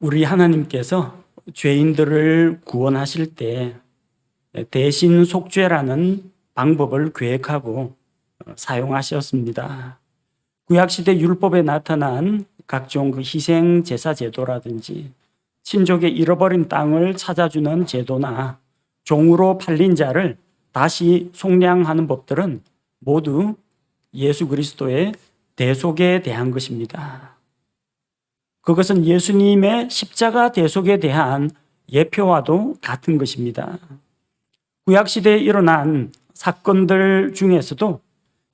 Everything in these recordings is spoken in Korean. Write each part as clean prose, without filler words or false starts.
우리 하나님께서 죄인들을 구원하실 때 대신 속죄라는 방법을 계획하고 사용하셨습니다. 구약시대 율법에 나타난 각종 희생 제사 제도라든지 친족의 잃어버린 땅을 찾아주는 제도나 종으로 팔린 자를 다시 속량하는 법들은 모두 예수 그리스도의 대속에 대한 것입니다. 그것은 예수님의 십자가 대속에 대한 예표와도 같은 것입니다. 구약시대에 일어난 사건들 중에서도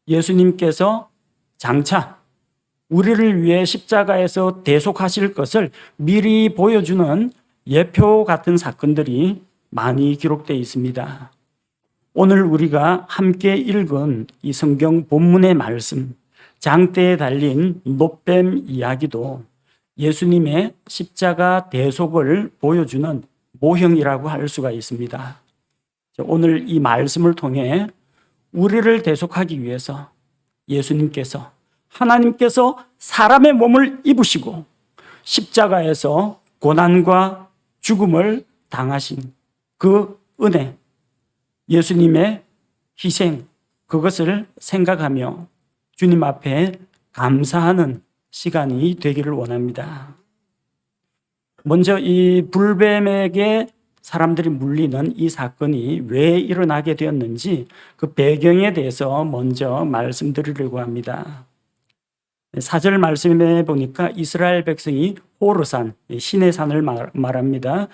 예수님께서 장차 우리를 위해 십자가에서 대속하실 것을 미리 보여주는 예표 같은 사건들이 많이 기록되어 있습니다. 오늘 우리가 함께 읽은 이 성경 본문의 말씀, 장대에 달린 놋뱀 이야기도 예수님의 십자가 대속을 보여주는 모형이라고 할 수가 있습니다. 오늘 이 말씀을 통해 우리를 대속하기 위해서 예수님께서 하나님께서 사람의 몸을 입으시고 십자가에서 고난과 죽음을 당하신 그 은혜, 예수님의 희생, 그것을 생각하며 주님 앞에 감사하는 시간이 되기를 원합니다. 먼저 이 불뱀에게 사람들이 물리는 이 사건이 왜 일어나게 되었는지 그 배경에 대해서 먼저 말씀드리려고 합니다. 4절 말씀에 보니까 이스라엘 백성이 호르산, 신의 산을 말합니다.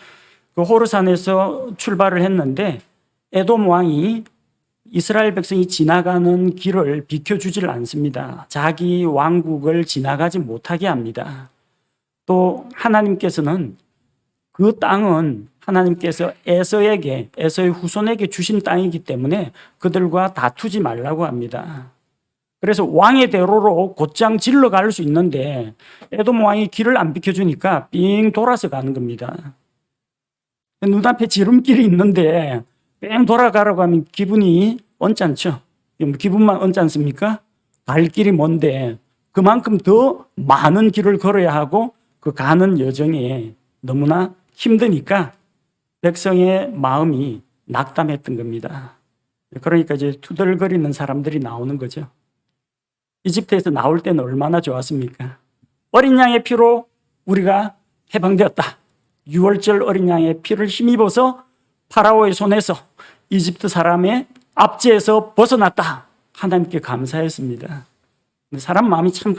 그 호르산에서 출발을 했는데 에돔 왕이 이스라엘 백성이 지나가는 길을 비켜주질 않습니다. 자기 왕국을 지나가지 못하게 합니다. 또 하나님께서는 그 땅은 하나님께서 에서의 후손에게 주신 땅이기 때문에 그들과 다투지 말라고 합니다. 그래서 왕의 대로로 곧장 질러갈 수 있는데 에돔 왕이 길을 안 비켜주니까 삥 돌아서 가는 겁니다. 눈앞에 지름길이 있는데 뺑 돌아가라고 하면 기분이 언짢죠. 기분만 언짢습니까? 갈 길이 먼데 그만큼 더 많은 길을 걸어야 하고 그 가는 여정에 너무나 힘드니까 백성의 마음이 낙담했던 겁니다. 그러니까 이제 투덜거리는 사람들이 나오는 거죠. 이집트에서 나올 때는 얼마나 좋았습니까? 어린 양의 피로 우리가 해방되었다. 6월절 어린 양의 피를 힘입어서 파라오의 손에서 이집트 사람의 압제에서 벗어났다. 하나님께 감사했습니다. 사람 마음이 참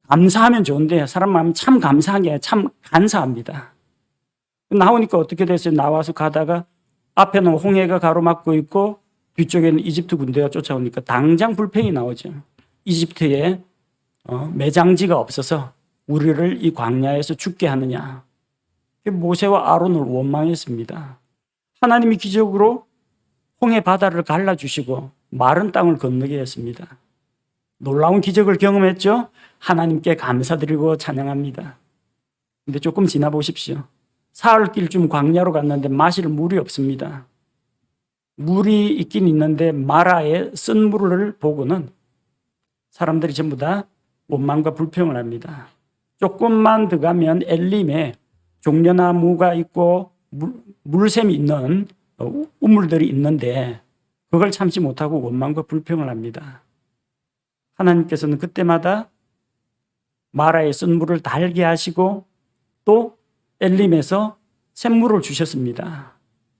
감사하면 좋은데 사람 마음이 참 감사한 게 참 간사합니다. 나오니까 어떻게 됐어요? 나와서 가다가 앞에는 홍해가 가로막고 있고 뒤쪽에는 이집트 군대가 쫓아오니까 당장 불평이 나오죠. 이집트에 매장지가 없어서 우리를 이 광야에서 죽게 하느냐. 모세와 아론을 원망했습니다. 하나님이 기적으로 홍해 바다를 갈라주시고 마른 땅을 건너게 했습니다. 놀라운 기적을 경험했죠. 하나님께 감사드리고 찬양합니다. 근데 조금 지나 보십시오. 사흘길쯤 광야로 갔는데 마실 물이 없습니다. 물이 있긴 있는데 마라의 쓴 물을 보고는 사람들이 전부 다 원망과 불평을 합니다. 조금만 더 가면 엘림에 종려나무가 있고 물샘이 있는 우물들이 있는데 그걸 참지 못하고 원망과 불평을 합니다. 하나님께서는 그때마다 마라의 쓴 물을 달게 하시고 또 엘림에서 샘물을 주셨습니다.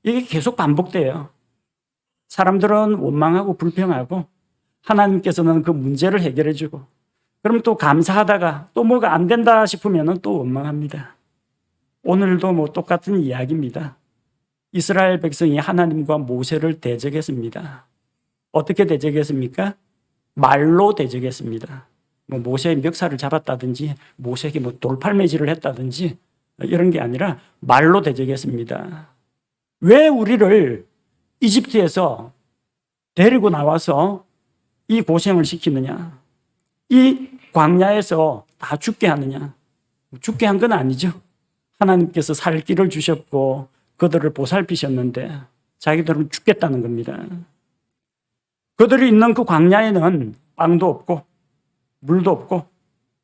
이게 계속 반복돼요. 사람들은 원망하고 불평하고 하나님께서는 그 문제를 해결해 주고 그럼 또 감사하다가 또 뭐가 안 된다 싶으면 또 원망합니다. 오늘도 똑같은 이야기입니다. 이스라엘 백성이 하나님과 모세를 대적했습니다. 어떻게 대적했습니까? 말로 대적했습니다. 모세의 멱살을 잡았다든지 모세에게 돌팔매질을 했다든지 이런 게 아니라 말로 대적했습니다. 왜 우리를 이집트에서 데리고 나와서 이 고생을 시키느냐? 이 광야에서 다 죽게 하느냐? 죽게 한 건 아니죠. 하나님께서 살 길을 주셨고 그들을 보살피셨는데 자기들은 죽겠다는 겁니다. 그들이 있는 그 광야에는 빵도 없고 물도 없고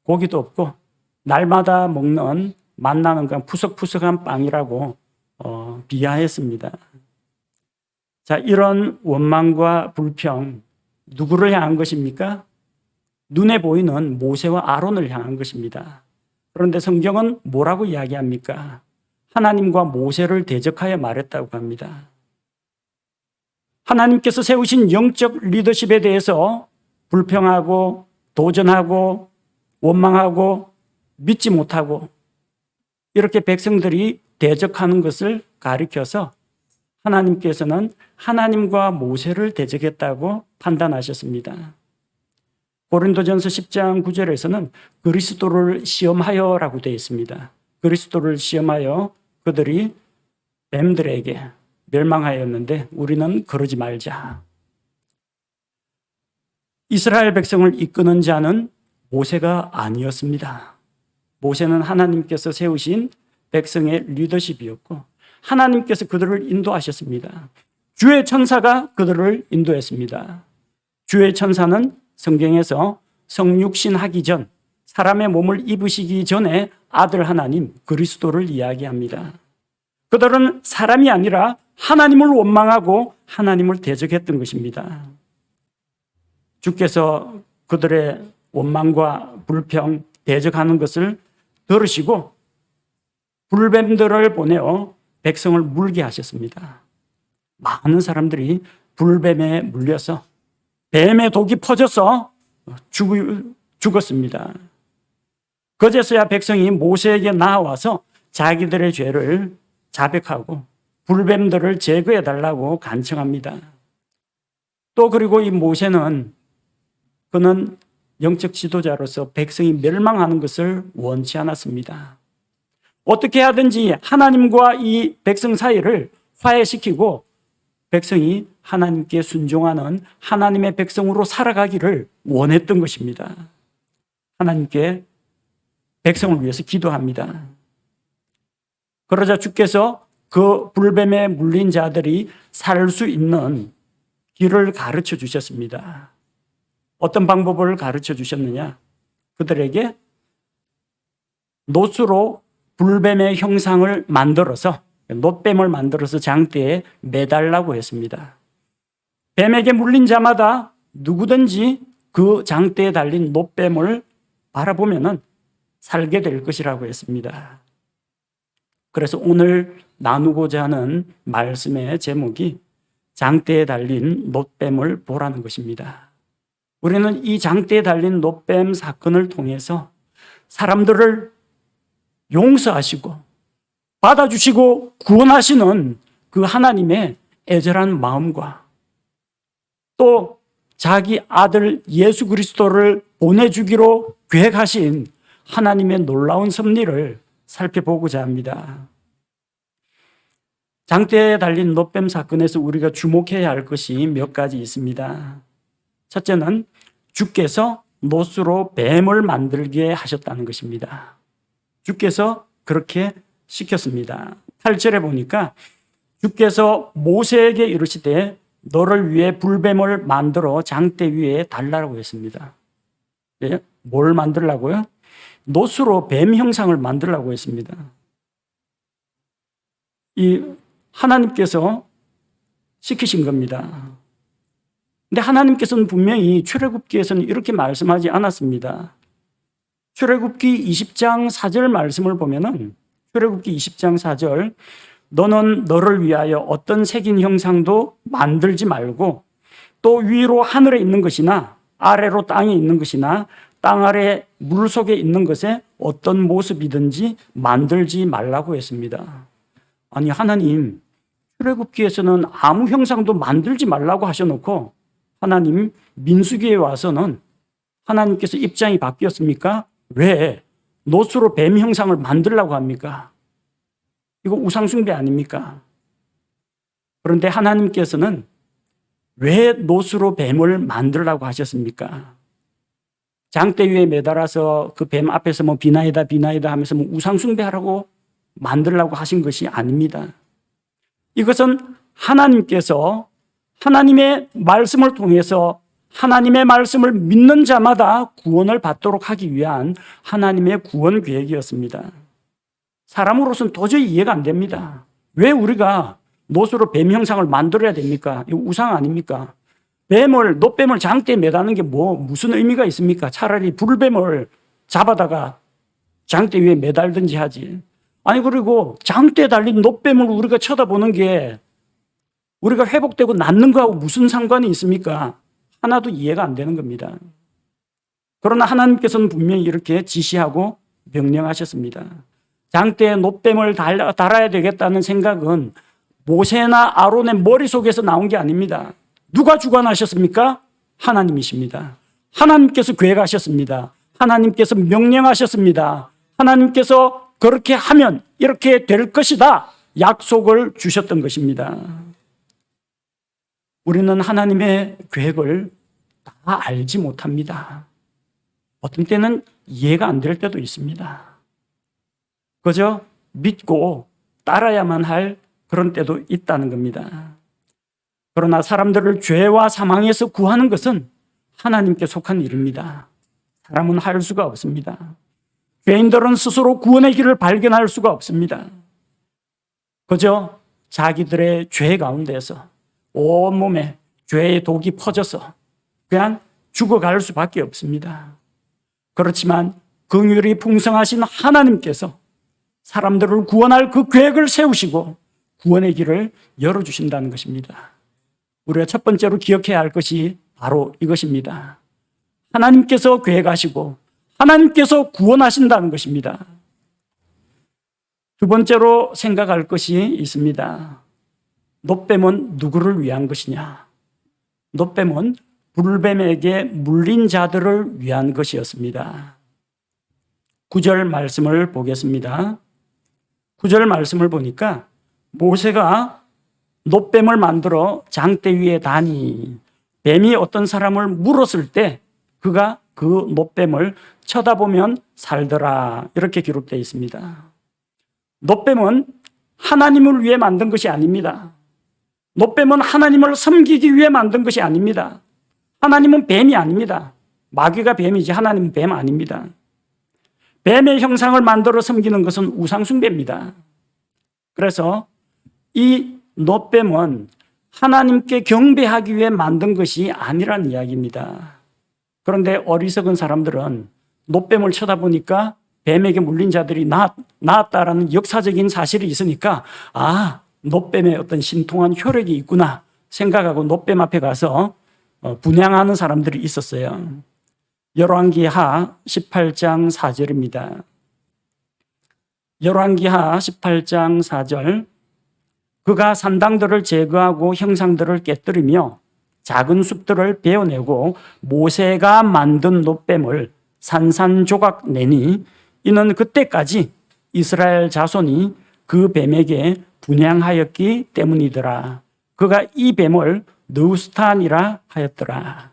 고기도 없고 날마다 먹는 만나는 건 푸석푸석한 빵이라고 비하했습니다. 자, 이런 원망과 불평 누구를 향한 것입니까? 눈에 보이는 모세와 아론을 향한 것입니다. 그런데 성경은 뭐라고 이야기합니까? 하나님과 모세를 대적하여 말했다고 합니다. 하나님께서 세우신 영적 리더십에 대해서 불평하고 도전하고 원망하고 믿지 못하고 이렇게 백성들이 대적하는 것을 가리켜서 하나님께서는 하나님과 모세를 대적했다고 판단하셨습니다. 고린도전서 10장 9절에서는 그리스도를 시험하여라고 되어 있습니다. 그리스도를 시험하여 그들이 뱀들에게 멸망하였는데 우리는 그러지 말자. 이스라엘 백성을 이끄는 자는 모세가 아니었습니다. 모세는 하나님께서 세우신 백성의 리더십이었고 하나님께서 그들을 인도하셨습니다. 주의 천사가 그들을 인도했습니다. 주의 천사는 성경에서 성육신하기 전 사람의 몸을 입으시기 전에 아들 하나님 그리스도를 이야기합니다. 그들은 사람이 아니라 하나님을 원망하고 하나님을 대적했던 것입니다. 주께서 그들의 원망과 불평, 대적하는 것을 들으시고 불뱀들을 보내어 백성을 물게 하셨습니다. 많은 사람들이 불뱀에 물려서 뱀의 독이 퍼져서 죽었습니다. 그제서야 백성이 모세에게 나와서 자기들의 죄를 자백하고 불뱀들을 제거해 달라고 간청합니다. 또 그리고 이 모세는 그는 영적 지도자로서 백성이 멸망하는 것을 원치 않았습니다. 어떻게 하든지 하나님과 이 백성 사이를 화해시키고 백성이 하나님께 순종하는 하나님의 백성으로 살아가기를 원했던 것입니다. 하나님께 백성을 위해서 기도합니다. 그러자 주께서 그 불뱀에 물린 자들이 살 수 있는 길을 가르쳐 주셨습니다. 어떤 방법을 가르쳐 주셨느냐? 그들에게 놋으로 불뱀의 형상을 만들어서 놋뱀을 만들어서 장대에 매달라고 했습니다. 뱀에게 물린 자마다 누구든지 그 장대에 달린 놋뱀을 바라보면 살게 될 것이라고 했습니다. 그래서 오늘 나누고자 하는 말씀의 제목이 장대에 달린 놋뱀을 보라는 것입니다. 우리는 이 장대에 달린 놋뱀 사건을 통해서 사람들을 용서하시고 받아주시고 구원하시는 그 하나님의 애절한 마음과 또 자기 아들 예수 그리스도를 보내주기로 계획하신 하나님의 놀라운 섭리를 살펴보고자 합니다. 장대에 달린 놋뱀 사건에서 우리가 주목해야 할 것이 몇 가지 있습니다. 첫째는 주께서 놋으로 뱀을 만들게 하셨다는 것입니다. 주께서 그렇게 시켰습니다. 8절에 보니까 주께서 모세에게 이르시되 너를 위해 불뱀을 만들어 장대 위에 달라고 했습니다. 네? 뭘 만들라고요? 놋으로 뱀 형상을 만들라고 했습니다. 이 하나님께서 시키신 겁니다. 근데 하나님께서는 분명히 출애굽기에서는 이렇게 말씀하지 않았습니다. 출애굽기 20장 4절 말씀을 보면은 출애굽기 20장 4절 너는 너를 위하여 어떤 새긴 형상도 만들지 말고 또 위로 하늘에 있는 것이나 아래로 땅에 있는 것이나 땅 아래 물 속에 있는 것에 어떤 모습이든지 만들지 말라고 했습니다. 아니 하나님 출애굽기에서는 아무 형상도 만들지 말라고 하셔놓고 하나님 민수기에 와서는 하나님께서 입장이 바뀌었습니까? 왜 놋으로 뱀 형상을 만들라고 합니까? 이거 우상숭배 아닙니까? 그런데 하나님께서는 왜 놋으로 뱀을 만들라고 하셨습니까? 장대 위에 매달아서 그 뱀 앞에서 뭐 비나이다 비나이다 하면서 뭐 우상숭배하라고 만들라고 하신 것이 아닙니다. 이것은 하나님께서 하나님의 말씀을 통해서 하나님의 말씀을 믿는 자마다 구원을 받도록 하기 위한 하나님의 구원 계획이었습니다. 사람으로서는 도저히 이해가 안 됩니다. 왜 우리가 못으로 뱀 형상을 만들어야 됩니까? 이거 우상 아닙니까? 노뱀을 장대에 매다는 게 무슨 의미가 있습니까? 차라리 불뱀을 잡아다가 장대 위에 매달든지 하지. 아니, 그리고 장대에 달린 노뱀을 우리가 쳐다보는 게 우리가 회복되고 낫는 거하고 무슨 상관이 있습니까? 하나도 이해가 안 되는 겁니다. 그러나 하나님께서는 분명히 이렇게 지시하고 명령하셨습니다. 장대에 노뱀을 달아야 되겠다는 생각은 모세나 아론의 머릿속에서 나온 게 아닙니다. 누가 주관하셨습니까? 하나님이십니다. 하나님께서 계획하셨습니다. 하나님께서 명령하셨습니다. 하나님께서 그렇게 하면 이렇게 될 것이다. 약속을 주셨던 것입니다. 우리는 하나님의 계획을 다 알지 못합니다. 어떤 때는 이해가 안 될 때도 있습니다. 그저 믿고 따라야만 할 그런 때도 있다는 겁니다. 그러나 사람들을 죄와 사망에서 구하는 것은 하나님께 속한 일입니다. 사람은 할 수가 없습니다. 죄인들은 스스로 구원의 길을 발견할 수가 없습니다. 그저 자기들의 죄 가운데서 온몸에 죄의 독이 퍼져서 그냥 죽어갈 수밖에 없습니다. 그렇지만 긍휼이 풍성하신 하나님께서 사람들을 구원할 그 계획을 세우시고 구원의 길을 열어주신다는 것입니다. 우리가 첫 번째로 기억해야 할 것이 바로 이것입니다. 하나님께서 계획하시고 하나님께서 구원하신다는 것입니다. 두 번째로 생각할 것이 있습니다. 노뱀은 누구를 위한 것이냐? 노뱀은 불뱀에게 물린 자들을 위한 것이었습니다. 9절 말씀을 보겠습니다. 9절 말씀을 보니까 모세가 노뱀을 만들어 장대 위에 다니 뱀이 어떤 사람을 물었을 때 그가 그 노뱀을 쳐다보면 살더라, 이렇게 기록되어 있습니다. 노뱀은 하나님을 위해 만든 것이 아닙니다. 노뱀은 하나님을 섬기기 위해 만든 것이 아닙니다. 하나님은 뱀이 아닙니다. 마귀가 뱀이지 하나님은 뱀 아닙니다. 뱀의 형상을 만들어 섬기는 것은 우상숭배입니다. 그래서 이 노뱀은 하나님께 경배하기 위해 만든 것이 아니란 이야기입니다. 그런데 어리석은 사람들은 노뱀을 쳐다보니까 뱀에게 물린 자들이 나았다라는 역사적인 사실이 있으니까 노뱀의 어떤 신통한 효력이 있구나 생각하고 노뱀 앞에 가서 분향하는 사람들이 있었어요. 열왕기하 18장 4절입니다. 열왕기하 18장 4절. 그가 산당들을 제거하고 형상들을 깨뜨리며 작은 숲들을 베어내고 모세가 만든 노뱀을 산산조각 내니 이는 그때까지 이스라엘 자손이 그 뱀에게 분향하였기 때문이더라. 그가 이 뱀을 느우스탄이라 하였더라.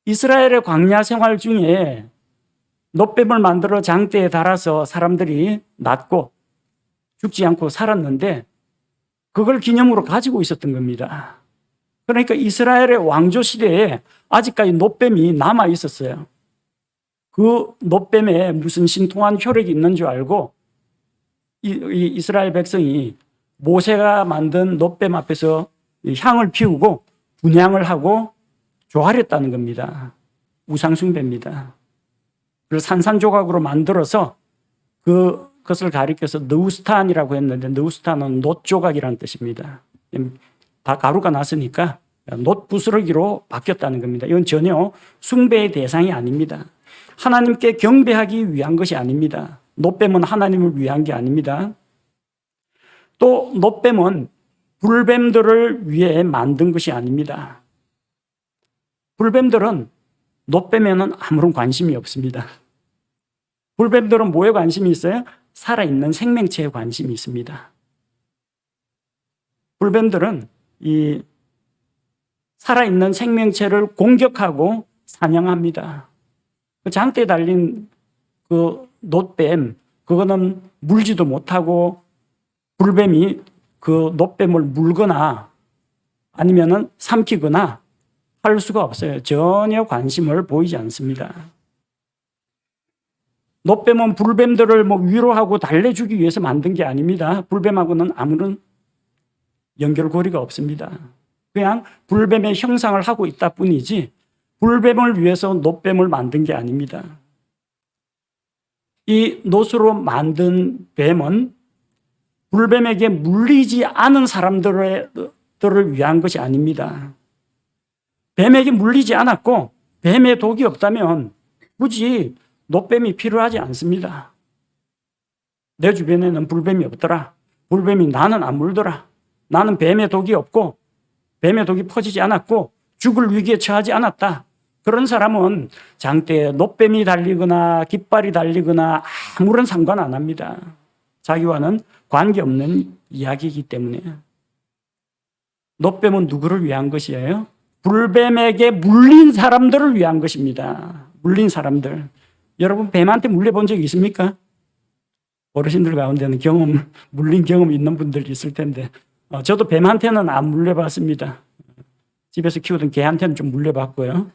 이스라엘의 광야 생활 중에 노뱀을 만들어 장대에 달아서 사람들이 낫고 죽지 않고 살았는데 그걸 기념으로 가지고 있었던 겁니다. 그러니까 이스라엘의 왕조 시대에 아직까지 노뱀이 남아 있었어요. 그 노뱀에 무슨 신통한 효력이 있는 줄 알고 이 이스라엘 백성이 모세가 만든 노뱀 앞에서 향을 피우고 분향을 하고 조아렸다는 겁니다. 우상숭배입니다. 그래서 산산조각으로 만들어서 그것을 가리켜서 느우스탄이라고 했는데 느우스탄은 놋조각이라는 뜻입니다. 다 가루가 났으니까 놋 부스러기로 바뀌었다는 겁니다. 이건 전혀 숭배의 대상이 아닙니다. 하나님께 경배하기 위한 것이 아닙니다. 노뱀은 하나님을 위한 게 아닙니다. 또 노뱀은 불뱀들을 위해 만든 것이 아닙니다. 불뱀들은 노뱀에는 아무런 관심이 없습니다. 불뱀들은 뭐에 관심이 있어요? 살아있는 생명체에 관심이 있습니다. 불뱀들은 이 살아있는 생명체를 공격하고 사냥합니다. 그 장대에 달린 그 놋뱀, 그거는 물지도 못하고 불뱀이 그 놋뱀을 물거나 아니면은 삼키거나 할 수가 없어요. 전혀 관심을 보이지 않습니다. 노뱀은 불뱀들을 위로하고 달래주기 위해서 만든 게 아닙니다. 불뱀하고는 아무런 연결고리가 없습니다. 그냥 불뱀의 형상을 하고 있다 뿐이지 불뱀을 위해서 노뱀을 만든 게 아닙니다. 이 놋으로 만든 뱀은 불뱀에게 물리지 않은 사람들을 위한 것이 아닙니다. 뱀에게 물리지 않았고 뱀에 독이 없다면 굳이 놋뱀이 필요하지 않습니다. 내 주변에는 불뱀이 없더라. 불뱀이 나는 안 물더라. 나는 뱀에 독이 없고 뱀의 독이 퍼지지 않았고 죽을 위기에 처하지 않았다. 그런 사람은 장대에 놋뱀이 달리거나 깃발이 달리거나 아무런 상관 안 합니다. 자기와는 관계없는 이야기이기 때문에. 놋뱀은 누구를 위한 것이에요? 불뱀에게 물린 사람들을 위한 것입니다. 물린 사람들. 여러분 뱀한테 물려본 적 있습니까? 어르신들 가운데는 물린 경험이 있는 분들이 있을 텐데 저도 뱀한테는 안 물려봤습니다. 집에서 키우던 개한테는 좀 물려봤고요.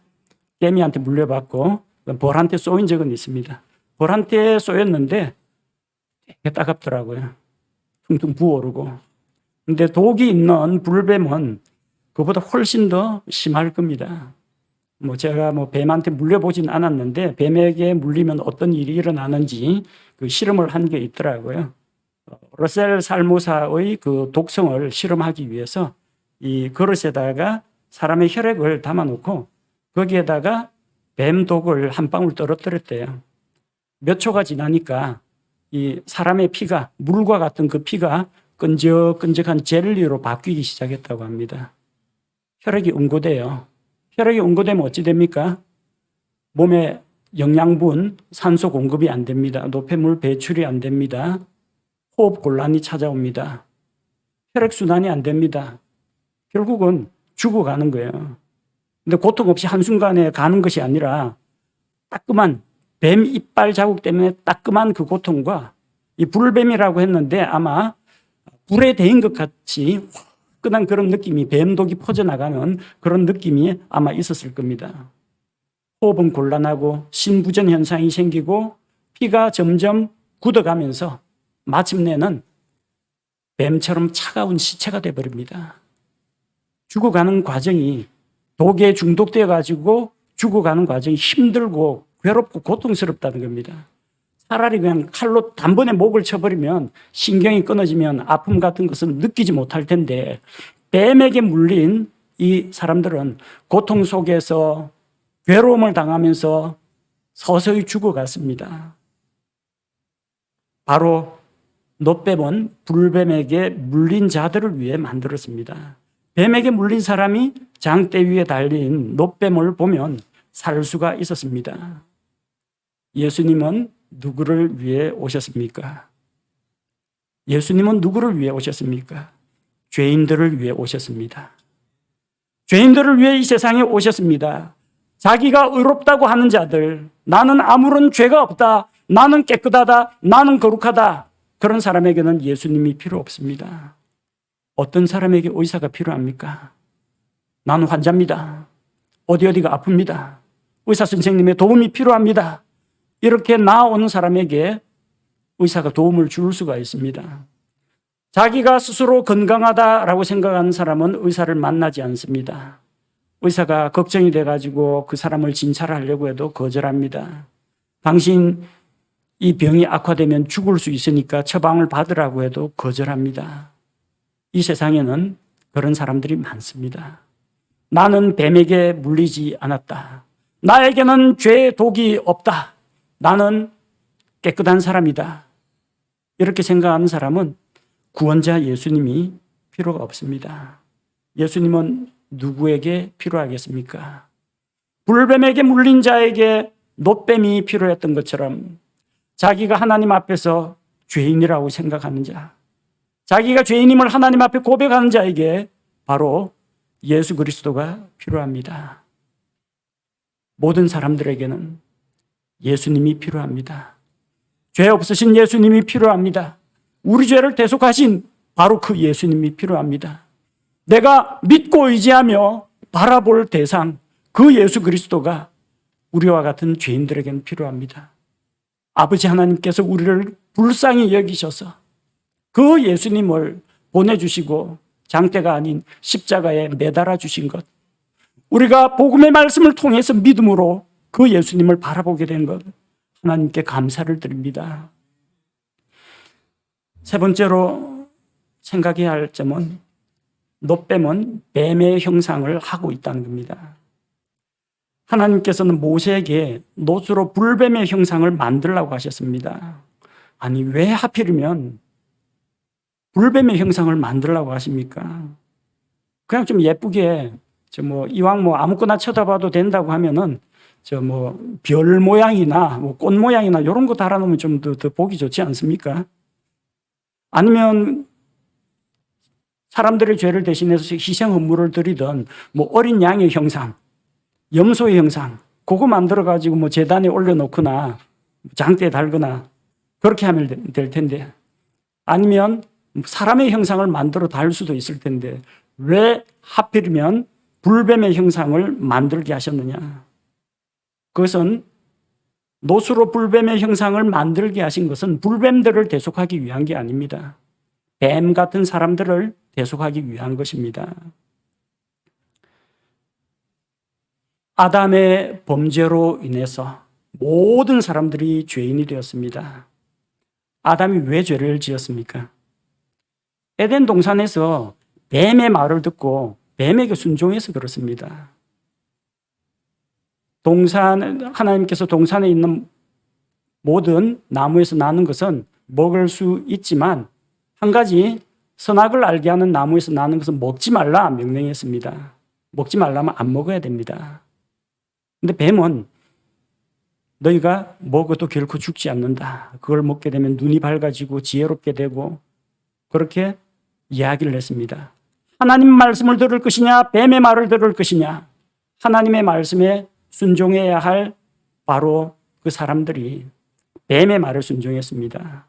개미한테 물려봤고 벌한테 쏘인 적은 있습니다. 벌한테 쏘였는데 되게 따갑더라고요. 퉁퉁 부어오르고. 근데 독이 있는 불뱀은 그보다 훨씬 더 심할 겁니다. 제가 뱀한테 물려보진 않았는데 뱀에게 물리면 어떤 일이 일어나는지 그 실험을 한 게 있더라고요. 러셀 살모사의 그 독성을 실험하기 위해서 이 그릇에다가 사람의 혈액을 담아놓고 거기에다가 뱀 독을 한 방울 떨어뜨렸대요. 몇 초가 지나니까 이 사람의 피가 물과 같은 그 피가 끈적끈적한 젤리로 바뀌기 시작했다고 합니다. 혈액이 응고돼요. 혈액이 응고되면 어찌 됩니까? 몸에 영양분, 산소 공급이 안 됩니다. 노폐물 배출이 안 됩니다. 호흡 곤란이 찾아옵니다. 혈액순환이 안 됩니다. 결국은 죽어가는 거예요. 근데 고통 없이 한순간에 가는 것이 아니라 따끔한 뱀 이빨 자국 때문에 따끔한 그 고통과 이 불뱀이라고 했는데 아마 불에 데인 것 같이 화끈한 그런 느낌이 뱀독이 퍼져나가는 그런 느낌이 아마 있었을 겁니다. 호흡은 곤란하고 심부전 현상이 생기고 피가 점점 굳어가면서 마침내는 뱀처럼 차가운 시체가 되어버립니다. 죽어가는 과정이 독에 중독되어 가지고 죽어가는 과정이 힘들고 괴롭고 고통스럽다는 겁니다. 차라리 그냥 칼로 단번에 목을 쳐버리면 신경이 끊어지면 아픔 같은 것은 느끼지 못할 텐데 뱀에게 물린 이 사람들은 고통 속에서 괴로움을 당하면서 서서히 죽어갔습니다. 바로 놋뱀은 불뱀에게 물린 자들을 위해 만들었습니다. 뱀에게 물린 사람이 장대 위에 달린 놋뱀을 보면 살 수가 있었습니다. 예수님은 누구를 위해 오셨습니까? 예수님은 누구를 위해 오셨습니까? 죄인들을 위해 오셨습니다. 죄인들을 위해 이 세상에 오셨습니다. 자기가 의롭다고 하는 자들, 나는 아무런 죄가 없다, 나는 깨끗하다, 나는 거룩하다, 그런 사람에게는 예수님이 필요 없습니다. 어떤 사람에게 의사가 필요합니까? 나는 환자입니다. 어디가 아픕니다. 의사 선생님의 도움이 필요합니다. 이렇게 나아오는 사람에게 의사가 도움을 줄 수가 있습니다. 자기가 스스로 건강하다라고 생각하는 사람은 의사를 만나지 않습니다. 의사가 걱정이 돼가지고 그 사람을 진찰하려고 해도 거절합니다. 당신 이 병이 악화되면 죽을 수 있으니까 처방을 받으라고 해도 거절합니다. 이 세상에는 그런 사람들이 많습니다. 나는 뱀에게 물리지 않았다. 나에게는 죄의 독이 없다. 나는 깨끗한 사람이다. 이렇게 생각하는 사람은 구원자 예수님이 필요가 없습니다. 예수님은 누구에게 필요하겠습니까? 불뱀에게 물린 자에게 놋뱀이 필요했던 것처럼 자기가 하나님 앞에서 죄인이라고 생각하는 자, 자기가 죄인임을 하나님 앞에 고백하는 자에게 바로 예수 그리스도가 필요합니다. 모든 사람들에게는 예수님이 필요합니다. 죄 없으신 예수님이 필요합니다. 우리 죄를 대속하신 바로 그 예수님이 필요합니다. 내가 믿고 의지하며 바라볼 대상, 그 예수 그리스도가 우리와 같은 죄인들에게는 필요합니다. 아버지 하나님께서 우리를 불쌍히 여기셔서 그 예수님을 보내주시고 장대가 아닌 십자가에 매달아 주신 것, 우리가 복음의 말씀을 통해서 믿음으로 그 예수님을 바라보게 된 것, 하나님께 감사를 드립니다. 세 번째로 생각해야 할 점은 놋뱀은 뱀의 형상을 하고 있다는 겁니다. 하나님께서는 모세에게 놋으로 불뱀의 형상을 만들라고 하셨습니다. 아니, 왜 하필이면 불뱀의 형상을 만들라고 하십니까? 그냥 좀 예쁘게 이왕 아무거나 쳐다봐도 된다고 하면은 별 모양이나 꽃 모양이나 이런 거 달아놓으면 좀 더 보기 좋지 않습니까? 아니면 사람들의 죄를 대신해서 희생 헌물을 드리던 어린 양의 형상, 염소의 형상, 그거 만들어가지고 제단에 올려놓거나 장대에 달거나 그렇게 하면 될 텐데, 아니면 사람의 형상을 만들어 달 수도 있을 텐데 왜 하필이면 불뱀의 형상을 만들게 하셨느냐? 그것은 놋으로 불뱀의 형상을 만들게 하신 것은 불뱀들을 대속하기 위한 게 아닙니다. 뱀 같은 사람들을 대속하기 위한 것입니다. 아담의 범죄로 인해서 모든 사람들이 죄인이 되었습니다. 아담이 왜 죄를 지었습니까? 에덴 동산에서 뱀의 말을 듣고 뱀에게 순종해서 그렇습니다. 하나님께서 동산에 있는 모든 나무에서 나는 것은 먹을 수 있지만 한 가지 선악을 알게 하는 나무에서 나는 것은 먹지 말라 명령했습니다. 먹지 말라면 안 먹어야 됩니다. 근데 뱀은 너희가 먹어도 결코 죽지 않는다. 그걸 먹게 되면 눈이 밝아지고 지혜롭게 되고 그렇게 이야기를 했습니다. 하나님 말씀을 들을 것이냐 뱀의 말을 들을 것이냐. 하나님의 말씀에 순종해야 할 바로 그 사람들이 뱀의 말을 순종했습니다.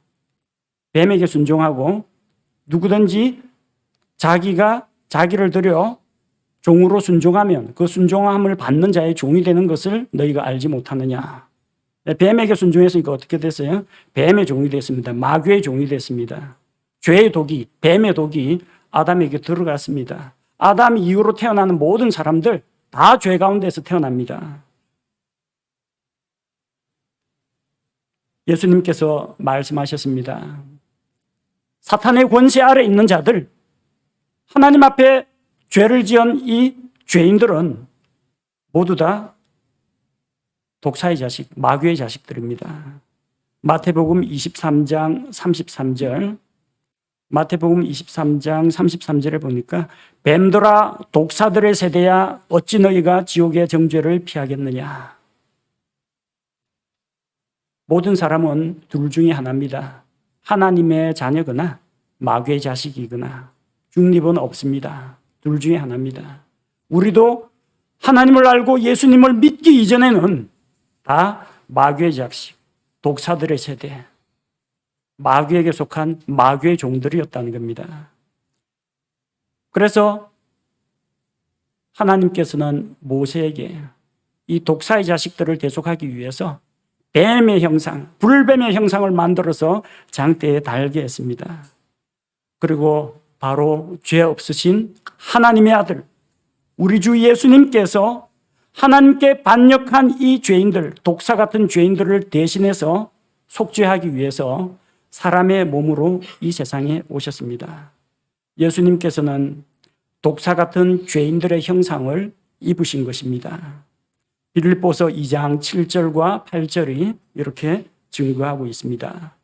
뱀에게 순종하고 누구든지 자기를 들여 종으로 순종하면 그 순종함을 받는 자의 종이 되는 것을 너희가 알지 못하느냐. 뱀에게 순종했으니까 어떻게 됐어요? 뱀의 종이 됐습니다. 마귀의 종이 됐습니다. 죄의 독이, 뱀의 독이 아담에게 들어갔습니다. 아담 이후로 태어나는 모든 사람들 다 죄 가운데서 태어납니다. 예수님께서 말씀하셨습니다. 사탄의 권세 아래 있는 자들, 하나님 앞에 죄를 지은 이 죄인들은 모두 다 독사의 자식, 마귀의 자식들입니다. 마태복음 23장 33절, 마태복음 23장 33절에 보니까 뱀들아 독사들의 세대야 어찌 너희가 지옥의 정죄를 피하겠느냐. 모든 사람은 둘 중에 하나입니다. 하나님의 자녀거나 마귀의 자식이거나 중립은 없습니다. 둘 중에 하나입니다. 우리도 하나님을 알고 예수님을 믿기 이전에는 다 마귀의 자식, 독사들의 세대, 마귀에게 속한 마귀의 종들이었다는 겁니다. 그래서 하나님께서는 모세에게 이 독사의 자식들을 대속하기 위해서 뱀의 형상, 불뱀의 형상을 만들어서 장대에 달게 했습니다. 그리고 바로 죄 없으신 하나님의 아들, 우리 주 예수님께서 하나님께 반역한 이 죄인들, 독사 같은 죄인들을 대신해서 속죄하기 위해서 사람의 몸으로 이 세상에 오셨습니다. 예수님께서는 독사 같은 죄인들의 형상을 입으신 것입니다. 빌립보서 2장 7절과 8절이 이렇게 증거하고 있습니다.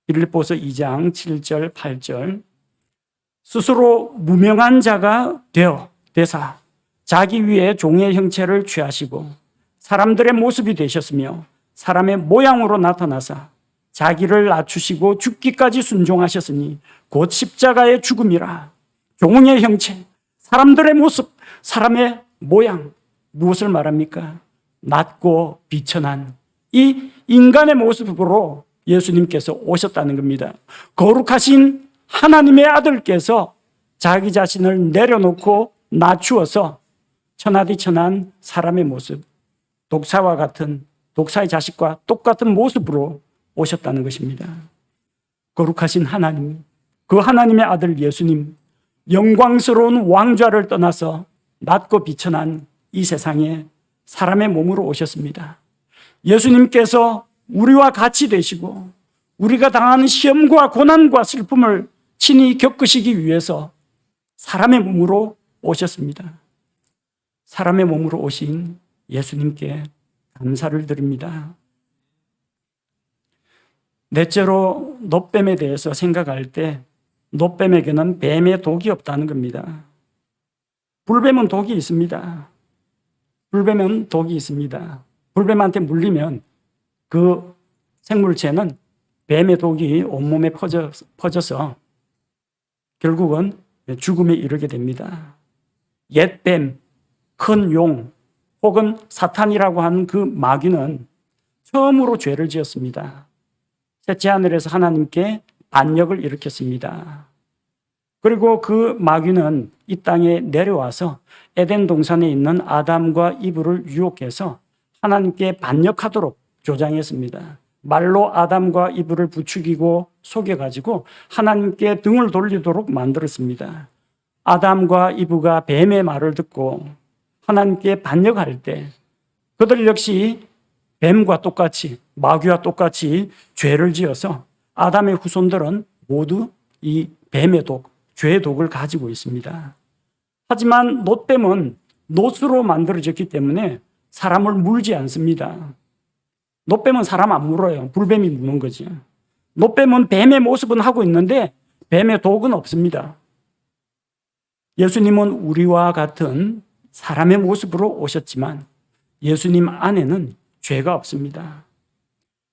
빌립보서 2장 7절 8절, 스스로 무명한 자가 되사 자기 위에 종의 형체를 취하시고 사람들의 모습이 되셨으며 사람의 모양으로 나타나사 자기를 낮추시고 죽기까지 순종하셨으니 곧 십자가의 죽음이라. 종의 형체, 사람들의 모습, 사람의 모양, 무엇을 말합니까? 낮고 비천한 이 인간의 모습으로 예수님께서 오셨다는 겁니다. 거룩하신 하나님의 아들께서 자기 자신을 내려놓고 낮추어서 천하디천한 사람의 모습, 독사와 같은 독사의 자식과 똑같은 모습으로 오셨다는 것입니다. 거룩하신 하나님, 그 하나님의 아들 예수님, 영광스러운 왕좌를 떠나서 낮고 비천한 이 세상에 사람의 몸으로 오셨습니다. 예수님께서 우리와 같이 되시고 우리가 당하는 시험과 고난과 슬픔을 친히 겪으시기 위해서 사람의 몸으로 오셨습니다. 사람의 몸으로 오신 예수님께 감사를 드립니다. 넷째로 놋뱀에 대해서 생각할 때 놋뱀에게는 뱀의 독이 없다는 겁니다. 불뱀은 독이 있습니다. 불뱀은 독이 있습니다. 불뱀한테 물리면 그 생물체는 뱀의 독이 온몸에 퍼져서 결국은 죽음에 이르게 됩니다. 옛뱀, 큰 용, 혹은 사탄이라고 하는 그 마귀는 처음으로 죄를 지었습니다. 셋째 하늘에서 하나님께 반역을 일으켰습니다. 그리고 그 마귀는 이 땅에 내려와서 에덴 동산에 있는 아담과 이브를 유혹해서 하나님께 반역하도록 조장했습니다. 말로 아담과 이브를 부추기고 속여가지고 하나님께 등을 돌리도록 만들었습니다. 아담과 이브가 뱀의 말을 듣고 하나님께 반역할 때 그들 역시 뱀과 똑같이, 마귀와 똑같이 죄를 지어서 아담의 후손들은 모두 이 뱀의 독, 죄의 독을 가지고 있습니다. 하지만 놋뱀은 놋으로 만들어졌기 때문에 사람을 물지 않습니다. 놋뱀은 사람 안 물어요. 불뱀이 무는 거지. 놋뱀은 뱀의 모습은 하고 있는데 뱀의 독은 없습니다. 예수님은 우리와 같은 사람의 모습으로 오셨지만 예수님 안에는 죄가 없습니다.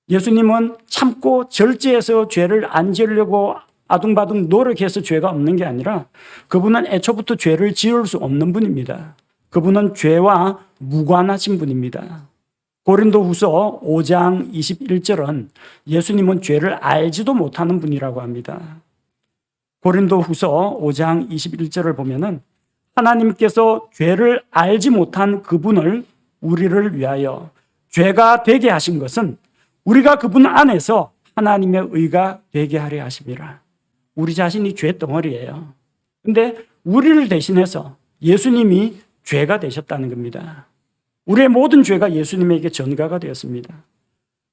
예수님은 참고 절제해서 죄를 안 지으려고 아둥바둥 노력해서 죄가 없는 게 아니라 그분은 애초부터 죄를 지을 수 없는 분입니다. 그분은 죄와 무관하신 분입니다. 고린도후서 5장 21절은 예수님은 죄를 알지도 못하는 분이라고 합니다. 고린도후서 5장 21절을 보면은 하나님께서 죄를 알지 못한 그분을 우리를 위하여 죄가 되게 하신 것은 우리가 그분 안에서 하나님의 의가 되게 하려 하심이라. 우리 자신이 죄 덩어리예요. 근데 우리를 대신해서 예수님이 죄가 되셨다는 겁니다. 우리의 모든 죄가 예수님에게 전가가 되었습니다.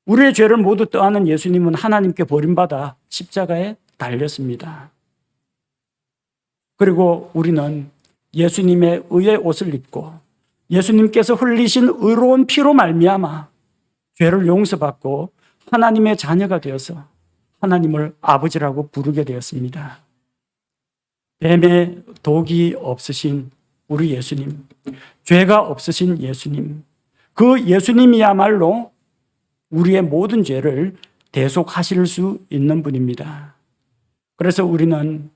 우리의 죄를 모두 떠안은 예수님은 하나님께 버림받아 십자가에 달렸습니다. 그리고 우리는 예수님의 의의 옷을 입고 예수님께서 흘리신 의로운 피로 말미암아 죄를 용서받고 하나님의 자녀가 되어서 하나님을 아버지라고 부르게 되었습니다. 뱀의 독이 없으신 우리 예수님, 죄가 없으신 예수님, 그 예수님이야말로 우리의 모든 죄를 대속하실 수 있는 분입니다. 그래서 우리는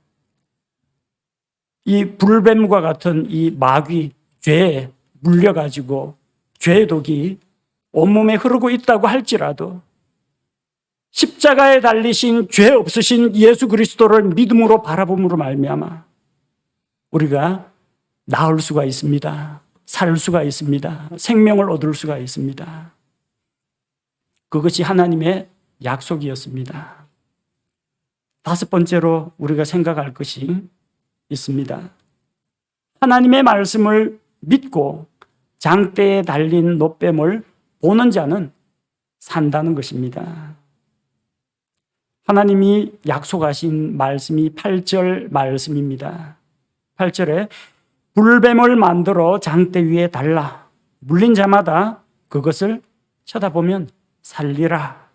이 불뱀과 같은 이 마귀, 죄에 물려가지고 죄의 독이 온몸에 흐르고 있다고 할지라도 십자가에 달리신 죄 없으신 예수 그리스도를 믿음으로 바라봄으로 말미암아 우리가 나을 수가 있습니다. 살 수가 있습니다. 생명을 얻을 수가 있습니다. 그것이 하나님의 약속이었습니다. 다섯 번째로 우리가 생각할 것이 있습니다. 하나님의 말씀을 믿고 장대에 달린 놋뱀을 보는 자는 산다는 것입니다. 하나님이 약속하신 말씀이 8절 말씀입니다. 8절에 불뱀을 만들어 장대 위에 달라 물린 자마다 그것을 쳐다보면 살리라.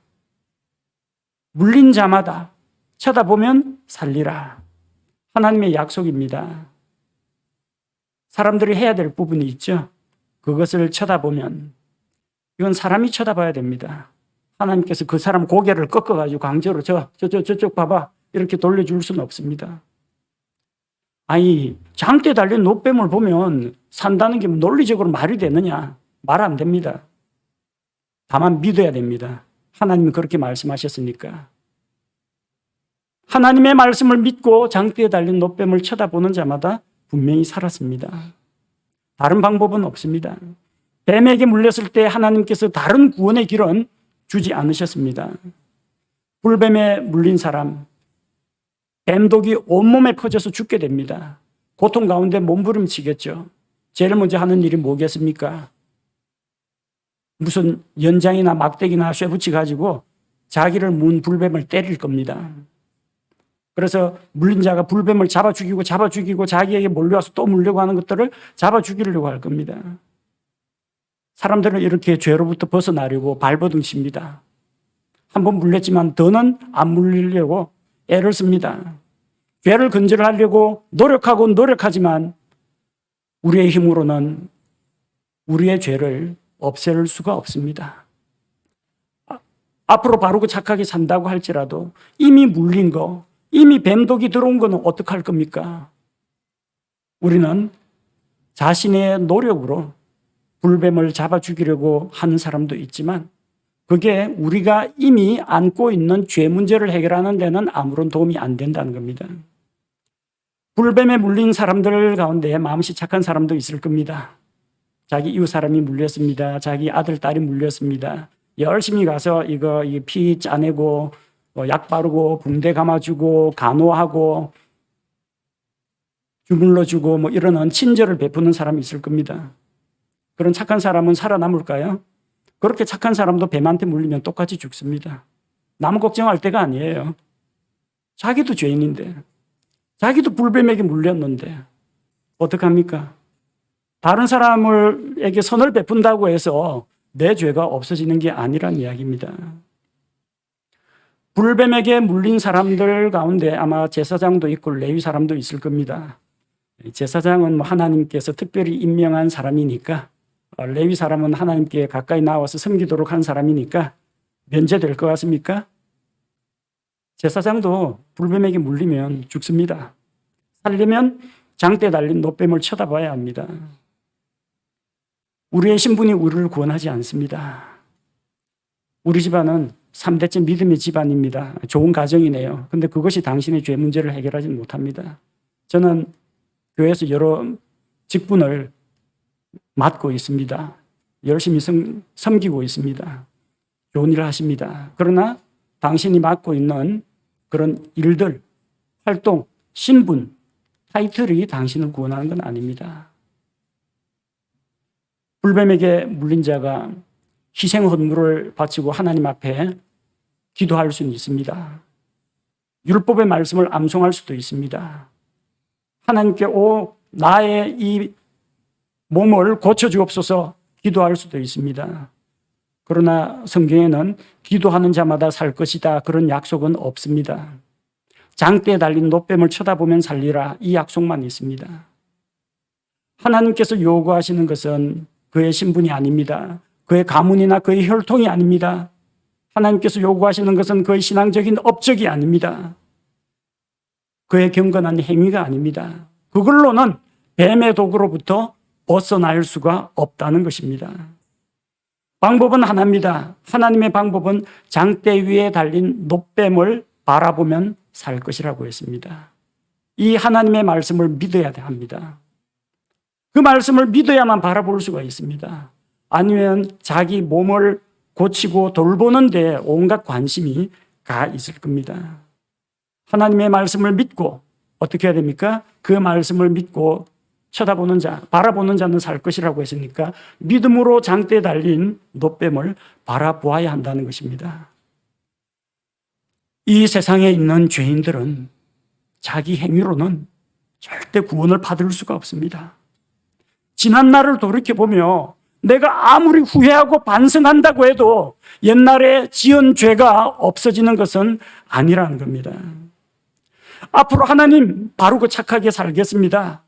물린 자마다 쳐다보면 살리라. 하나님의 약속입니다. 사람들이 해야 될 부분이 있죠. 그것을 쳐다보면 이건 사람이 쳐다봐야 됩니다. 하나님께서 그 사람 고개를 꺾어가지고 강제로 저쪽 봐봐 이렇게 돌려줄 수는 없습니다. 아니 장대에 달린 놋뱀을 보면 산다는 게 논리적으로 말이 되느냐? 말 안 됩니다. 다만 믿어야 됩니다. 하나님이 그렇게 말씀하셨으니까. 하나님의 말씀을 믿고 장대에 달린 놋뱀을 쳐다보는 자마다 분명히 살았습니다. 다른 방법은 없습니다. 뱀에게 물렸을 때 하나님께서 다른 구원의 길은 주지 않으셨습니다. 불뱀에 물린 사람, 뱀독이 온몸에 퍼져서 죽게 됩니다. 고통 가운데 몸부림치겠죠. 제일 먼저 하는 일이 뭐겠습니까? 무슨 연장이나 막대기나 쇠붙이 가지고 자기를 문 불뱀을 때릴 겁니다. 그래서 물린 자가 불뱀을 잡아 죽이고 자기에게 몰려와서 또 물려고 하는 것들을 잡아 죽이려고 할 겁니다. 사람들은 이렇게 죄로부터 벗어나려고 발버둥 칩니다. 한번 물렸지만 더는 안 물리려고 애를 씁니다. 죄를 근절하려고 노력하지만 우리의 힘으로는 우리의 죄를 없앨 수가 없습니다. 앞으로 바르고 착하게 산다고 할지라도 이미 물린 거, 이미 뱀독이 들어온 거는 어떡할 겁니까? 우리는 자신의 노력으로 불뱀을 잡아 죽이려고 하는 사람도 있지만 그게 우리가 이미 안고 있는 죄 문제를 해결하는 데는 아무런 도움이 안 된다는 겁니다. 불뱀에 물린 사람들 가운데 마음씨 착한 사람도 있을 겁니다. 자기 이웃 사람이 물렸습니다. 자기 아들, 딸이 물렸습니다. 열심히 가서 이거 피 짜내고 약 바르고 붕대 감아주고 간호하고 주물러주고 이러는 친절을 베푸는 사람이 있을 겁니다. 그런 착한 사람은 살아남을까요? 그렇게 착한 사람도 뱀한테 물리면 똑같이 죽습니다. 남 걱정할 때가 아니에요. 자기도 죄인인데, 자기도 불뱀에게 물렸는데 어떡합니까? 다른 사람에게 선을 베푼다고 해서 내 죄가 없어지는 게 아니란 이야기입니다. 불뱀에게 물린 사람들 가운데 아마 제사장도 있고 레위 사람도 있을 겁니다. 제사장은 하나님께서 특별히 임명한 사람이니까, 레위 사람은 하나님께 가까이 나와서 섬기도록 한 사람이니까 면제될 것 같습니까? 제사장도 불뱀에게 물리면 죽습니다. 살려면 장대에 달린 노뱀을 쳐다봐야 합니다. 우리의 신분이 우리를 구원하지 않습니다. 우리 집안은 3대째 믿음의 집안입니다. 좋은 가정이네요. 근데 그것이 당신의 죄 문제를 해결하지 못합니다. 저는 교회에서 여러 직분을 맡고 있습니다. 열심히 섬기고 있습니다. 좋은 일을 하십니다. 그러나 당신이 맡고 있는 그런 일들, 활동, 신분, 타이틀이 당신을 구원하는 건 아닙니다. 불뱀에게 물린 자가 희생 헌물을 바치고 하나님 앞에 기도할 수는 있습니다. 율법의 말씀을 암송할 수도 있습니다. 하나님께 나의 이 몸을 고쳐주옵소서 기도할 수도 있습니다. 그러나 성경에는 기도하는 자마다 살 것이다 그런 약속은 없습니다. 장대에 달린 노뱀을 쳐다보면 살리라 이 약속만 있습니다. 하나님께서 요구하시는 것은 그의 신분이 아닙니다. 그의 가문이나 그의 혈통이 아닙니다. 하나님께서 요구하시는 것은 그의 신앙적인 업적이 아닙니다. 그의 경건한 행위가 아닙니다. 그걸로는 뱀의 독으로부터 벗어날 수가 없다는 것입니다. 방법은 하나입니다. 하나님의 방법은 장대 위에 달린 노뱀을 바라보면 살 것이라고 했습니다. 이 하나님의 말씀을 믿어야 합니다. 그 말씀을 믿어야만 바라볼 수가 있습니다. 아니면 자기 몸을 고치고 돌보는 데 온갖 관심이 가 있을 겁니다. 하나님의 말씀을 믿고 어떻게 해야 됩니까? 그 말씀을 믿고 쳐다보는 자, 바라보는 자는 살 것이라고 했으니까 믿음으로 장대에 달린 노뱀을 바라보아야 한다는 것입니다. 이 세상에 있는 죄인들은 자기 행위로는 절대 구원을 받을 수가 없습니다. 지난 날을 돌이켜보며 내가 아무리 후회하고 반성한다고 해도 옛날에 지은 죄가 없어지는 것은 아니라는 겁니다. 앞으로 하나님 바르고 착하게 살겠습니다.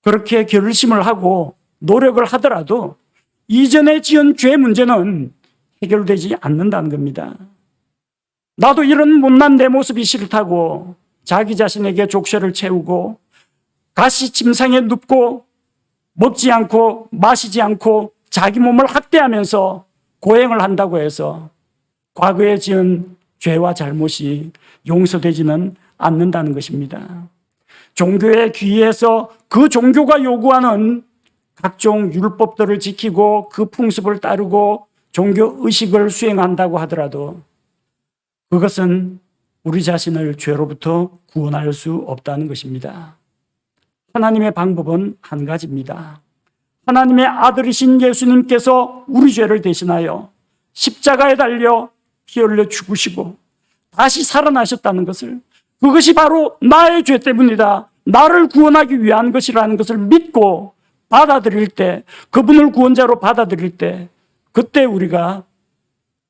그렇게 결심을 하고 노력을 하더라도 이전에 지은 죄 문제는 해결되지 않는다는 겁니다. 나도 이런 못난 내 모습이 싫다고 자기 자신에게 족쇄를 채우고 가시 침상에 눕고 먹지 않고 마시지 않고 자기 몸을 학대하면서 고행을 한다고 해서 과거에 지은 죄와 잘못이 용서되지는 않는다는 것입니다. 종교에 귀의해서 그 종교가 요구하는 각종 율법들을 지키고 그 풍습을 따르고 종교 의식을 수행한다고 하더라도 그것은 우리 자신을 죄로부터 구원할 수 없다는 것입니다. 하나님의 방법은 한 가지입니다. 하나님의 아들이신 예수님께서 우리 죄를 대신하여 십자가에 달려 피 흘려 죽으시고 다시 살아나셨다는 것을, 그것이 바로 나의 죄 때문이다, 나를 구원하기 위한 것이라는 것을 믿고 받아들일 때, 그분을 구원자로 받아들일 때, 그때 우리가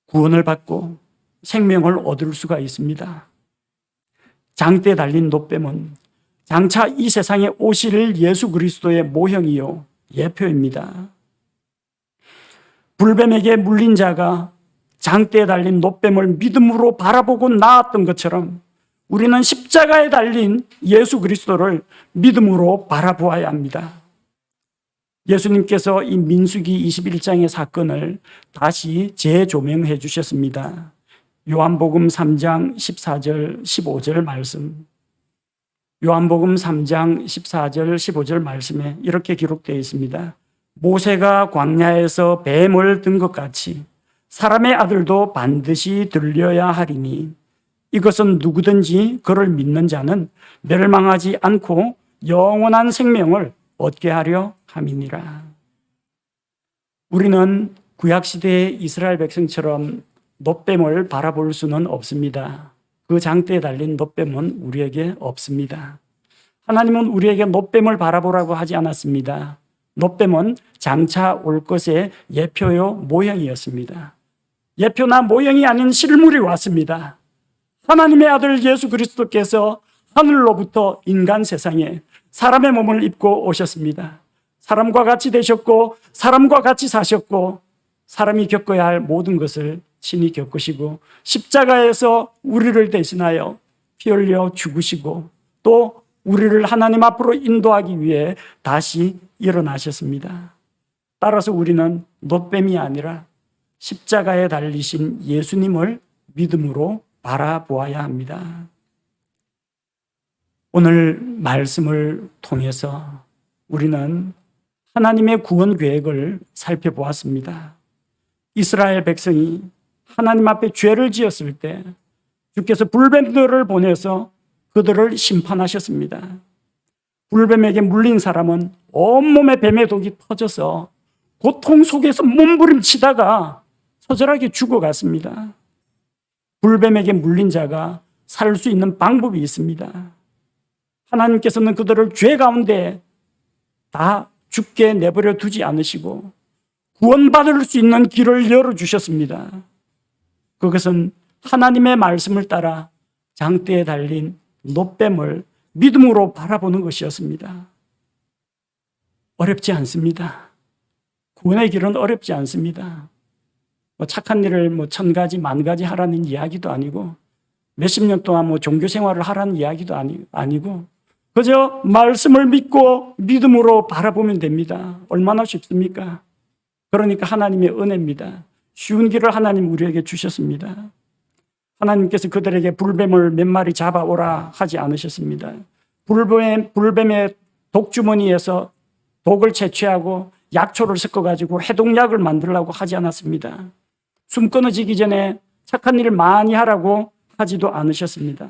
구원을 받고 생명을 얻을 수가 있습니다. 장대에 달린 놋뱀은 장차 이 세상에 오실 예수 그리스도의 모형이요 예표입니다. 불뱀에게 물린 자가 장대에 달린 놋뱀을 믿음으로 바라보고 나았던 것처럼 우리는 십자가에 달린 예수 그리스도를 믿음으로 바라보아야 합니다. 예수님께서 이 민수기 21장의 사건을 다시 재조명해 주셨습니다. 요한복음 3장 14절 15절 말씀, 요한복음 3장 14절 15절 말씀에 이렇게 기록되어 있습니다. 모세가 광야에서 뱀을 든 것 같이 사람의 아들도 반드시 들려야 하리니 이것은 누구든지 그를 믿는 자는 멸망하지 않고 영원한 생명을 얻게 하려 함이니라. 우리는 구약시대의 이스라엘 백성처럼 놋뱀을 바라볼 수는 없습니다. 그 장대에 달린 놋뱀은 우리에게 없습니다. 하나님은 우리에게 놋뱀을 바라보라고 하지 않았습니다. 놋뱀은 장차 올 것의 예표요 모형이었습니다. 예표나 모형이 아닌 실물이 왔습니다. 하나님의 아들 예수 그리스도께서 하늘로부터 인간 세상에 사람의 몸을 입고 오셨습니다. 사람과 같이 되셨고 사람과 같이 사셨고 사람이 겪어야 할 모든 것을 친히 겪으시고 십자가에서 우리를 대신하여 피 흘려 죽으시고 또 우리를 하나님 앞으로 인도하기 위해 다시 일어나셨습니다. 따라서 우리는 놋뱀이 아니라 십자가에 달리신 예수님을 믿음으로 바라보아야 합니다. 오늘 말씀을 통해서 우리는 하나님의 구원 계획을 살펴보았습니다. 이스라엘 백성이 하나님 앞에 죄를 지었을 때 주께서 불뱀들을 보내서 그들을 심판하셨습니다. 불뱀에게 물린 사람은 온몸에 뱀의 독이 퍼져서 고통 속에서 몸부림치다가 처절하게 죽어갔습니다. 불뱀에게 물린 자가 살 수 있는 방법이 있습니다. 하나님께서는 그들을 죄 가운데 다 죽게 내버려 두지 않으시고 구원받을 수 있는 길을 열어주셨습니다. 그것은 하나님의 말씀을 따라 장대에 달린 놋뱀을 믿음으로 바라보는 것이었습니다. 어렵지 않습니다. 구원의 길은 어렵지 않습니다. 착한 일을 1000가지, 10,000가지 하라는 이야기도 아니고 몇십 년 동안 종교 생활을 하라는 이야기도 아니고 그저 말씀을 믿고 믿음으로 바라보면 됩니다. 얼마나 쉽습니까? 그러니까 하나님의 은혜입니다. 쉬운 길을 하나님 우리에게 주셨습니다. 하나님께서 그들에게 불뱀을 몇 마리 잡아오라 하지 않으셨습니다. 불뱀의 독주머니에서 독을 채취하고 약초를 섞어가지고 해독약을 만들라고 하지 않았습니다. 숨 끊어지기 전에 착한 일을 많이 하라고 하지도 않으셨습니다.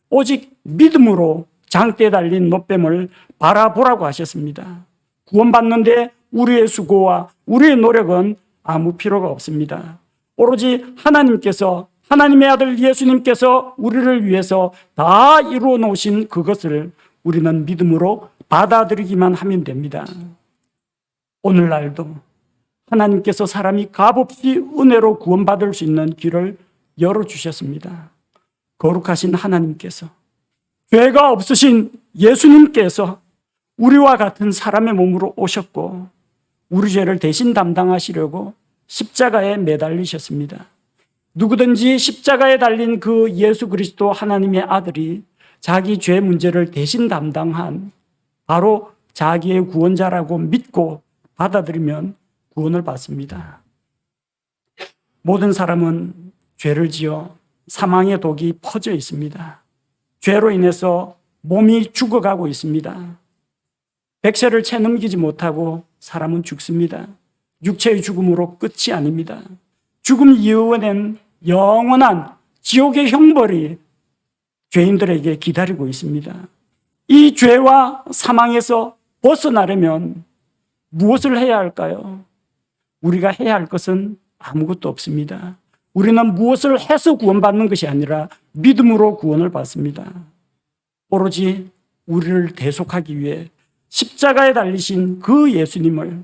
오직 믿음으로 장대에 달린 놋뱀을 바라보라고 하셨습니다. 구원받는데 우리의 수고와 우리의 노력은 아무 필요가 없습니다. 오로지 하나님께서, 하나님의 아들 예수님께서 우리를 위해서 다 이루어 놓으신 그것을 우리는 믿음으로 받아들이기만 하면 됩니다. 오늘날도 하나님께서 사람이 값없이 은혜로 구원받을 수 있는 길을 열어주셨습니다. 거룩하신 하나님께서, 죄가 없으신 예수님께서 우리와 같은 사람의 몸으로 오셨고 우리 죄를 대신 담당하시려고 십자가에 매달리셨습니다. 누구든지 십자가에 달린 그 예수 그리스도 하나님의 아들이 자기 죄 문제를 대신 담당한 바로 자기의 구원자라고 믿고 받아들이면 구원을 받습니다. 모든 사람은 죄를 지어 사망의 독이 퍼져 있습니다. 죄로 인해서 몸이 죽어가고 있습니다. 100세를 채 넘기지 못하고 사람은 죽습니다. 육체의 죽음으로 끝이 아닙니다. 죽음 이후에는 영원한 지옥의 형벌이 죄인들에게 기다리고 있습니다. 이 죄와 사망에서 벗어나려면 무엇을 해야 할까요? 우리가 해야 할 것은 아무것도 없습니다. 우리는 무엇을 해서 구원받는 것이 아니라 믿음으로 구원을 받습니다. 오로지 우리를 대속하기 위해 십자가에 달리신 그 예수님을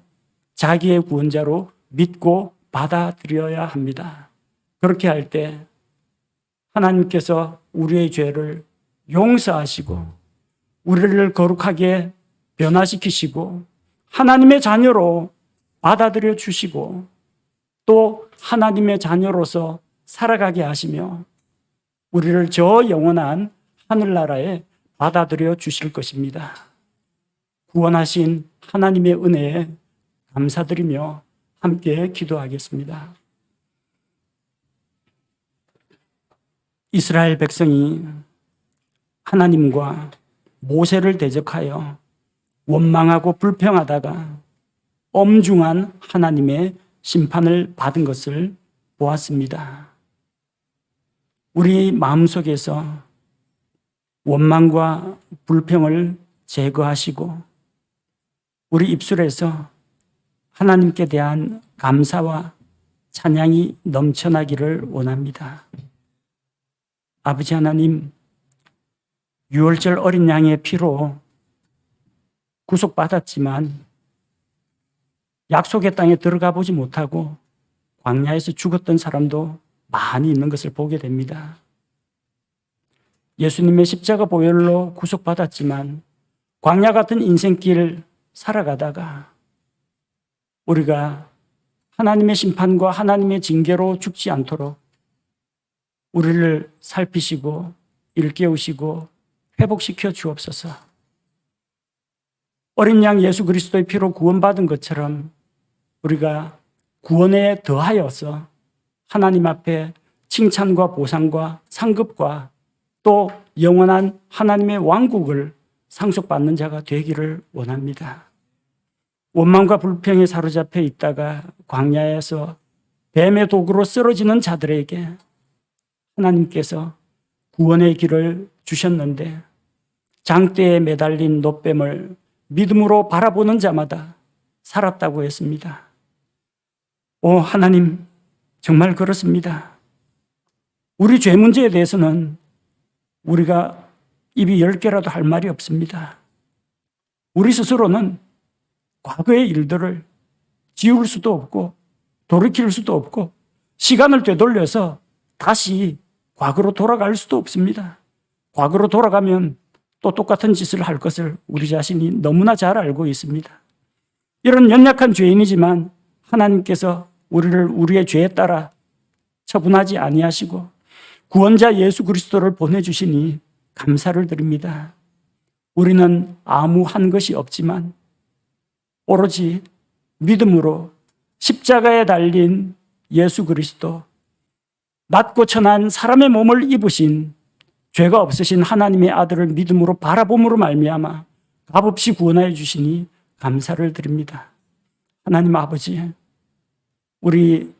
자기의 구원자로 믿고 받아들여야 합니다. 그렇게 할 때 하나님께서 우리의 죄를 용서하시고 우리를 거룩하게 변화시키시고 하나님의 자녀로 받아들여 주시고 또 하나님의 자녀로서 살아가게 하시며 우리를 저 영원한 하늘나라에 받아들여 주실 것입니다. 구원하신 하나님의 은혜에 감사드리며 함께 기도하겠습니다. 이스라엘 백성이 하나님과 모세를 대적하여 원망하고 불평하다가 엄중한 하나님의 심판을 받은 것을 보았습니다. 우리 마음속에서 원망과 불평을 제거하시고 우리 입술에서 하나님께 대한 감사와 찬양이 넘쳐나기를 원합니다. 아버지 하나님, 유월절 어린 양의 피로 구속받았지만 약속의 땅에 들어가 보지 못하고 광야에서 죽었던 사람도 많이 있는 것을 보게 됩니다. 예수님의 십자가 보혈로 구속받았지만 광야 같은 인생길 살아가다가 우리가 하나님의 심판과 하나님의 징계로 죽지 않도록 우리를 살피시고 일깨우시고 회복시켜 주옵소서. 어린 양 예수 그리스도의 피로 구원받은 것처럼 우리가 구원에 더하여서 하나님 앞에 칭찬과 보상과 상급과 또 영원한 하나님의 왕국을 상속받는 자가 되기를 원합니다. 원망과 불평에 사로잡혀 있다가 광야에서 뱀의 도구로 쓰러지는 자들에게 하나님께서 구원의 길을 주셨는데 장대에 매달린 놋뱀을 믿음으로 바라보는 자마다 살았다고 했습니다. 오 하나님, 정말 그렇습니다. 우리 죄 문제에 대해서는 우리가 입이 10개라도 할 말이 없습니다. 우리 스스로는 과거의 일들을 지울 수도 없고 돌이킬 수도 없고 시간을 되돌려서 다시 과거로 돌아갈 수도 없습니다. 과거로 돌아가면 또 똑같은 짓을 할 것을 우리 자신이 너무나 잘 알고 있습니다. 이런 연약한 죄인이지만 하나님께서 우리를 우리의 죄에 따라 처분하지 아니하시고 구원자 예수 그리스도를 보내주시니 감사를 드립니다. 우리는 아무 한 것이 없지만 오로지 믿음으로 십자가에 달린 예수 그리스도, 낮고 천한 사람의 몸을 입으신 죄가 없으신 하나님의 아들을 믿음으로 바라봄으로 말미암아 값없이 구원하여 주시니 감사를 드립니다. 하나님 아버지, 우리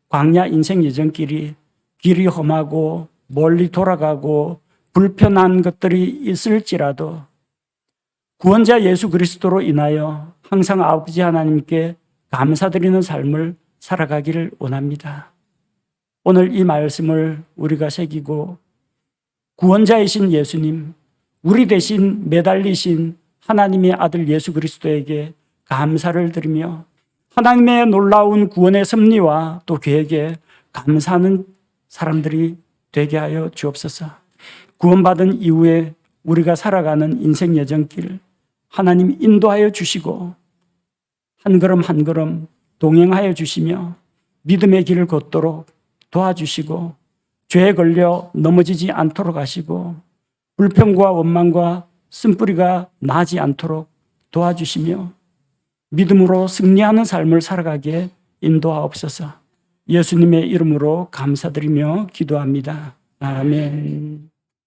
광야 인생 여정길이 길이 험하고 멀리 돌아가고 불편한 것들이 있을지라도 구원자 예수 그리스도로 인하여 항상 아버지 하나님께 감사드리는 삶을 살아가기를 원합니다. 오늘 이 말씀을 우리가 새기고 구원자이신 예수님, 우리 대신 매달리신 하나님의 아들 예수 그리스도에게 감사를 드리며 하나님의 놀라운 구원의 섭리와 또 계획에 감사하는 사람들이 되게 하여 주옵소서. 구원받은 이후에 우리가 살아가는 인생 여정길 하나님 인도하여 주시고 한 걸음 한 걸음 동행하여 주시며 믿음의 길을 걷도록 도와주시고 죄에 걸려 넘어지지 않도록 하시고 불평과 원망과 쓴뿌리가 나지 않도록 도와주시며 믿음으로 승리하는 삶을 살아가게 인도하옵소서. 예수님의 이름으로 감사드리며 기도합니다. 아멘.